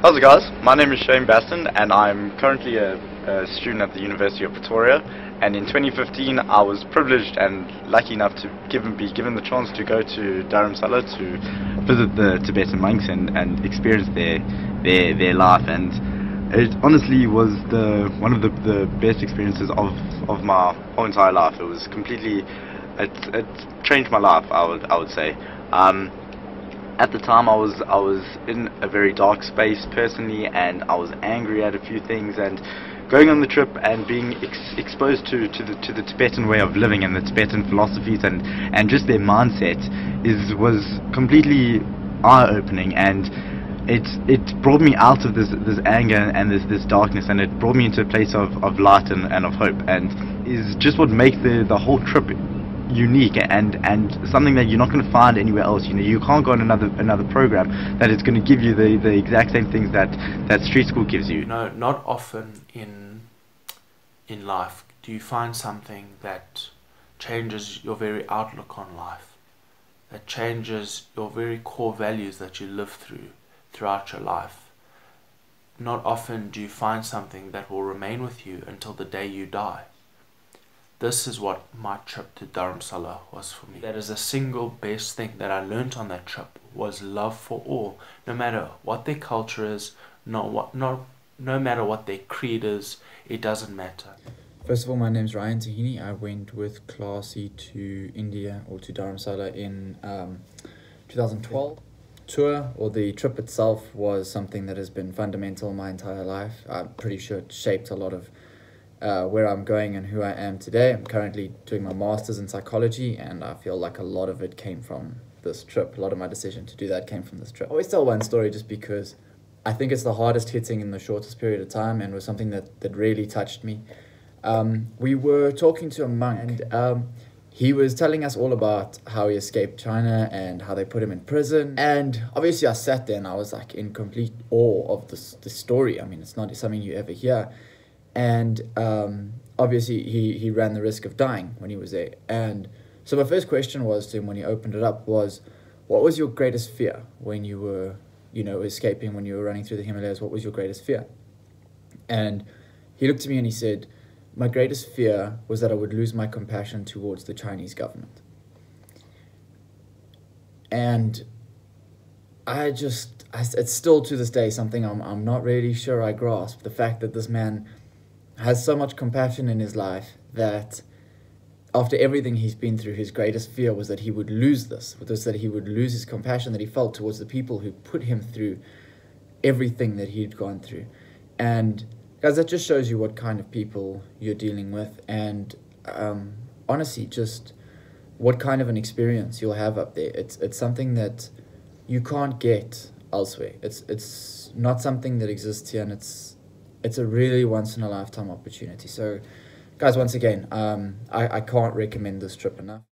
How's it guys? My name is Shane Baston and I'm currently a student at the University of Pretoria, and in 2015 I was privileged and lucky enough to be given the chance to go to Dharamsala to visit the Tibetan monks and experience their life, and it honestly was one of the best experiences of my whole entire life. It was completely, it changed my life, I would say. At the time I was in a very dark space personally, and I was angry at a few things, and going on the trip and being exposed to the Tibetan way of living and the Tibetan philosophies and just their mindset was completely eye-opening, and it brought me out of this anger and this darkness, and it brought me into a place of light and of hope, and is just what makes the whole trip unique and something that you're not going to find anywhere else. You know, you can't go on another program that is going to give you the exact same things that street school gives you. You know, not often in life do you find something that changes your very outlook on life, that changes your very core values that you live throughout your life. Not often do you find something that will remain with you until the day you die. This is what my trip to Dharamsala was for me. That is the single best thing that I learned on that trip, was love for all, no matter what their culture is, no matter what their creed is, it doesn't matter. First of all, my name's Ryan Tahini. I went with Classy to India, or to Dharamsala, in 2012. Tour, or the trip itself, was something that has been fundamental my entire life. I'm pretty sure it shaped a lot of where I'm going and who I am today. I'm currently doing my master's in psychology, and I feel like a lot of it came from this trip. A lot of my decision to do that came from this trip. I always tell one story just because I think it's the hardest hitting in the shortest period of time, and was something that really touched me. We were talking to a monk, and he was telling us all about how he escaped China and how they put him in prison. And obviously I sat there and I was like in complete awe of this story. I mean, it's not something you ever hear. And obviously he ran the risk of dying when he was there. And so my first question was to him when he opened it up was, what was your greatest fear when you were, escaping, when you were running through the Himalayas? What was your greatest fear? And he looked at me and he said, my greatest fear was that I would lose my compassion towards the Chinese government. And it's still to this day something I'm not really sure I grasp. The fact that this man has so much compassion in his life that after everything he's been through, his greatest fear was that he would lose this. Was that he would lose his compassion that he felt towards the people who put him through everything that he'd gone through. And guys, that just shows you what kind of people you're dealing with, and honestly, just what kind of an experience you'll have up there. It's something that you can't get elsewhere. It's not something that exists here, and it's a really once in a lifetime opportunity. So guys, once again, I can't recommend this trip enough.